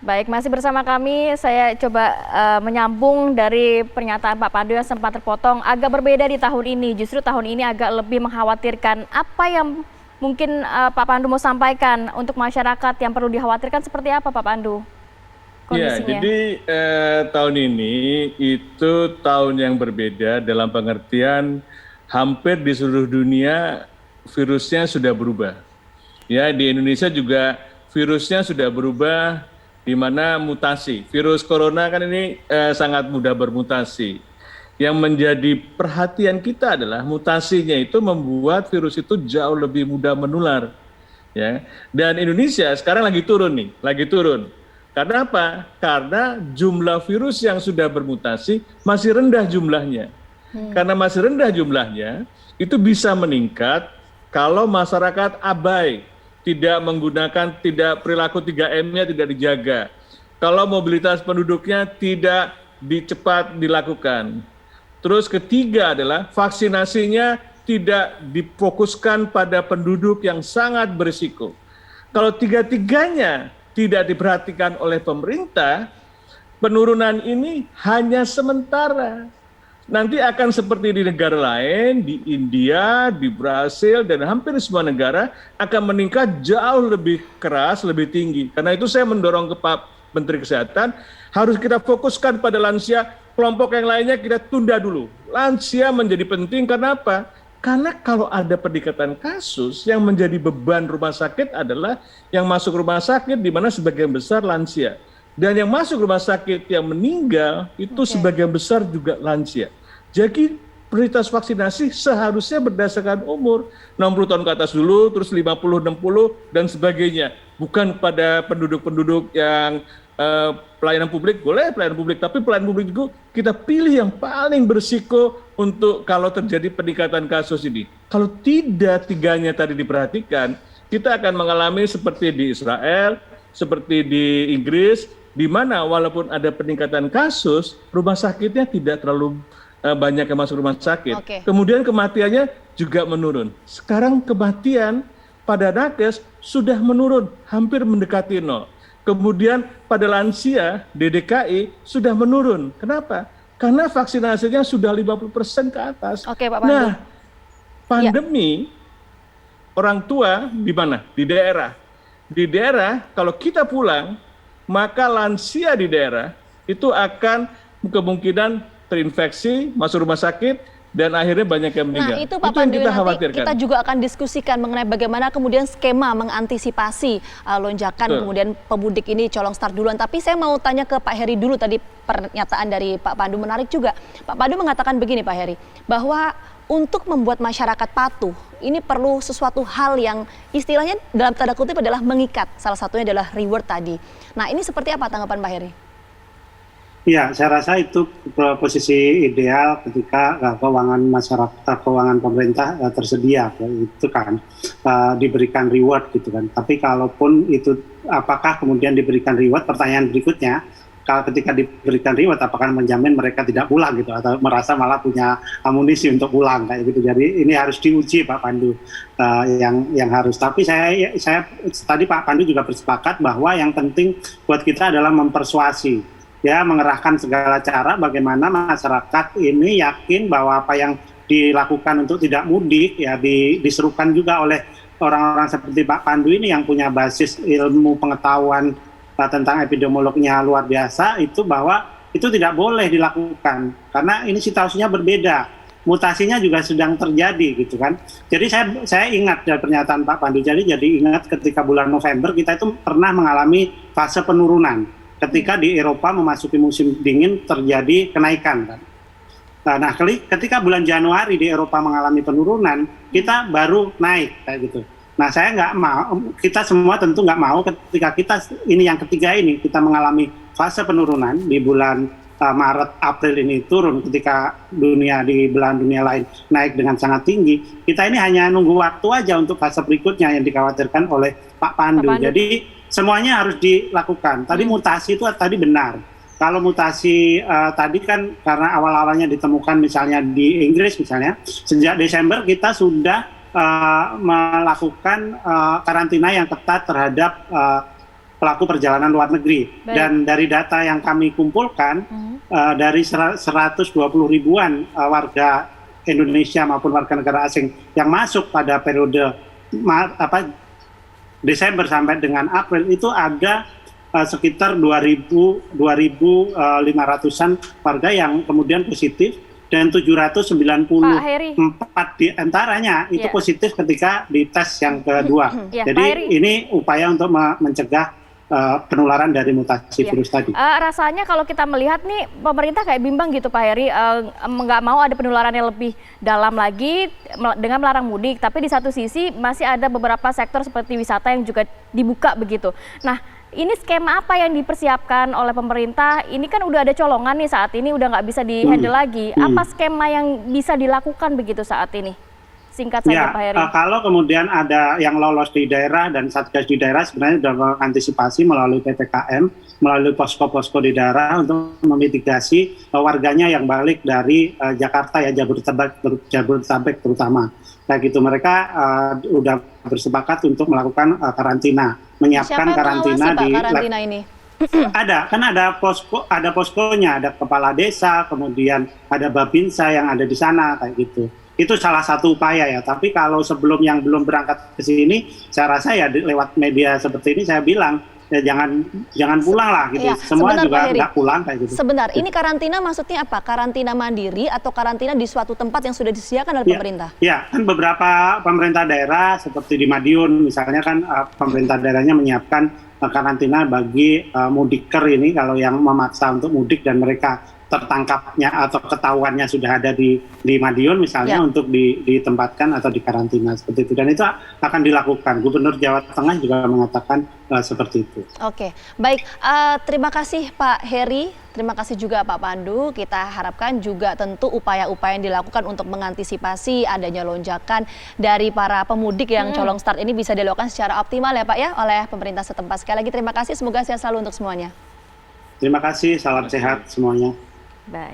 Baik, masih bersama kami. Saya coba menyambung dari pernyataan Pak Pandu yang sempat terpotong. Agak berbeda di tahun ini. Justru tahun ini agak lebih mengkhawatirkan. Apa yang mungkin Pak Pandu mau sampaikan untuk masyarakat yang perlu dikhawatirkan seperti apa, Pak Pandu? Ya, Kondisinya. jadi tahun ini itu tahun yang berbeda dalam pengertian hampir di seluruh dunia virusnya sudah berubah. Ya, di Indonesia juga virusnya sudah berubah, di mana mutasi. Virus corona kan ini sangat mudah bermutasi. Yang menjadi perhatian kita adalah mutasinya itu membuat virus itu jauh lebih mudah menular. Ya, dan Indonesia sekarang lagi turun nih, lagi turun. Karena apa? Karena jumlah virus yang sudah bermutasi masih rendah jumlahnya. Karena masih rendah jumlahnya, itu bisa meningkat kalau masyarakat abai, tidak menggunakan, tidak perilaku 3M-nya tidak dijaga. Kalau mobilitas penduduknya tidak cepat dilakukan. Terus ketiga adalah vaksinasinya tidak difokuskan pada penduduk yang sangat berisiko. Kalau tiga-tiganya tidak diperhatikan oleh pemerintah, penurunan ini hanya sementara. Nanti akan seperti di negara lain, di India, di Brasil, dan hampir semua negara akan meningkat jauh lebih keras, lebih tinggi. Karena itu saya mendorong ke Pak Menteri Kesehatan, harus kita fokuskan pada lansia, kelompok yang lainnya kita tunda dulu. Lansia menjadi penting, karena apa? Karena kalau ada peningkatan kasus, yang menjadi beban rumah sakit adalah yang masuk rumah sakit di mana sebagian besar lansia. Dan yang masuk rumah sakit yang meninggal itu sebagian besar juga lansia. Jadi prioritas vaksinasi seharusnya berdasarkan umur. 60 tahun ke atas dulu, terus 50, 60, dan sebagainya. Bukan pada penduduk-penduduk yang pelayanan publik, boleh pelayanan publik, tapi pelayanan publik juga kita pilih yang paling berisiko untuk kalau terjadi peningkatan kasus ini. Kalau tidak tiganya tadi diperhatikan, kita akan mengalami seperti di Israel, seperti di Inggris, di mana walaupun ada peningkatan kasus, rumah sakitnya tidak terlalu banyak yang masuk rumah sakit. Kemudian kematiannya juga menurun. Sekarang kematian pada nakes sudah menurun, hampir mendekati nol. Kemudian pada lansia di DKI sudah menurun. Kenapa? Karena vaksinasinya sudah 50% ke atas. Oke, Pak Pandu. Nah, pandemi orang tua di mana? Di daerah. Di daerah kalau kita pulang, maka lansia di daerah itu akan kemungkinan terinfeksi, masuk rumah sakit, dan akhirnya banyak yang meninggal. Nah, itu Pak Pandu, yang kita nanti khawatirkan. kita juga akan diskusikan mengenai bagaimana kemudian skema mengantisipasi lonjakan kemudian pemudik ini colong start duluan. Tapi saya mau tanya ke Pak Heri dulu, tadi pernyataan dari Pak Pandu menarik juga. Pak Pandu mengatakan begini Pak Heri, bahwa untuk membuat masyarakat patuh, ini perlu sesuatu hal yang istilahnya dalam tanda kutip adalah mengikat. Salah satunya adalah reward tadi. Nah, ini seperti apa tanggapan Pak Heri? Ya, saya rasa itu posisi ideal ketika keuangan masyarakat, keuangan pemerintah tersedia, itu kan diberikan reward gitu kan. Tapi kalaupun itu, apakah kemudian diberikan reward? Pertanyaan berikutnya, kalau ketika diberikan reward, apakah menjamin mereka tidak pulang gitu, atau merasa malah punya amunisi untuk pulang kayak gitu. Jadi ini harus diuji Pak Pandu, yang harus. Tapi saya tadi Pak Pandu juga bersepakat bahwa yang penting buat kita adalah mempersuasi. Ya, mengerahkan segala cara bagaimana masyarakat ini yakin bahwa apa yang dilakukan untuk tidak mudik ya diserukan juga oleh orang-orang seperti Pak Pandu ini yang punya basis ilmu pengetahuan tentang epidemiolognya luar biasa, itu bahwa itu tidak boleh dilakukan karena ini situasinya berbeda, mutasinya juga sedang terjadi gitu kan. Jadi saya ingat dari pernyataan Pak Pandu, jadi ingat ketika bulan November kita itu pernah mengalami fase penurunan. Ketika di Eropa memasuki musim dingin terjadi kenaikan kan. Nah, ketika bulan Januari di Eropa mengalami penurunan, kita baru naik kayak gitu. Nah, saya nggak mau, kita semua tentu nggak mau ketika kita ini yang ketiga ini kita mengalami fase penurunan di bulan Maret April ini turun ketika di belahan dunia lain naik dengan sangat tinggi. Kita ini hanya nunggu waktu aja untuk fase berikutnya yang dikhawatirkan oleh Pak Pandu. Jadi semuanya harus dilakukan. Tadi mutasi itu tadi benar. Kalau mutasi tadi kan karena awal-awalnya ditemukan misalnya di Inggris misalnya, sejak Desember kita sudah melakukan karantina yang ketat terhadap pelaku perjalanan luar negeri. Baik. Dan dari data yang kami kumpulkan, dari 120 ribuan warga Indonesia maupun warga negara asing yang masuk pada periode Desember sampai dengan April, itu ada sekitar 2.500-an warga yang kemudian positif, dan 794 di antaranya itu positif ketika di tes yang kedua. Jadi ini upaya untuk mencegah penularan dari mutasi virus tadi. Rasanya kalau kita melihat nih, pemerintah kayak bimbang gitu Pak Heri, nggak mau ada penularan yang lebih dalam lagi dengan melarang mudik, tapi di satu sisi masih ada beberapa sektor seperti wisata yang juga dibuka begitu. Nah, ini skema apa yang dipersiapkan oleh pemerintah? Ini kan udah ada colongan nih saat ini, udah nggak bisa di-handle lagi. Apa skema yang bisa dilakukan begitu saat ini? Singkat saja Pak Heri. Kalau kemudian ada yang lolos di daerah dan Satgas di daerah sebenarnya sudah mengantisipasi melalui PPKM, melalui posko-posko di daerah untuk memitigasi warganya yang balik dari Jakarta ya, Jabodetabek terutama. Kayak gitu, mereka sudah bersepakat untuk melakukan karantina, menyiapkan karantina di karantina ini. Ada poskonya, ada kepala desa, kemudian ada babinsa yang ada di sana kayak gitu. Itu salah satu upaya ya. Tapi kalau sebelum yang belum berangkat ke sini, saya rasa ya lewat media seperti ini saya bilang ya jangan pulang lah gitu. Ya, semua juga nggak pulang kayak gitu. Sebentar, ini karantina maksudnya apa? Karantina mandiri atau karantina di suatu tempat yang sudah disediakan oleh pemerintah? Ya, kan beberapa pemerintah daerah seperti di Madiun misalnya kan pemerintah daerahnya menyiapkan karantina bagi mudiker ini kalau yang memaksa untuk mudik dan mereka tertangkapnya atau ketahuannya sudah ada di Madiun misalnya untuk ditempatkan atau dikarantina seperti itu, dan itu akan dilakukan. Gubernur Jawa Tengah juga mengatakan seperti itu. Oke, baik. Terima kasih Pak Heri, terima kasih juga Pak Pandu. Kita harapkan juga tentu upaya-upaya yang dilakukan untuk mengantisipasi adanya lonjakan dari para pemudik yang colong start ini bisa dilakukan secara optimal ya Pak ya oleh pemerintah setempat. Sekali lagi terima kasih, semoga sehat selalu untuk semuanya. Terima kasih, salam sehat semuanya. Baik.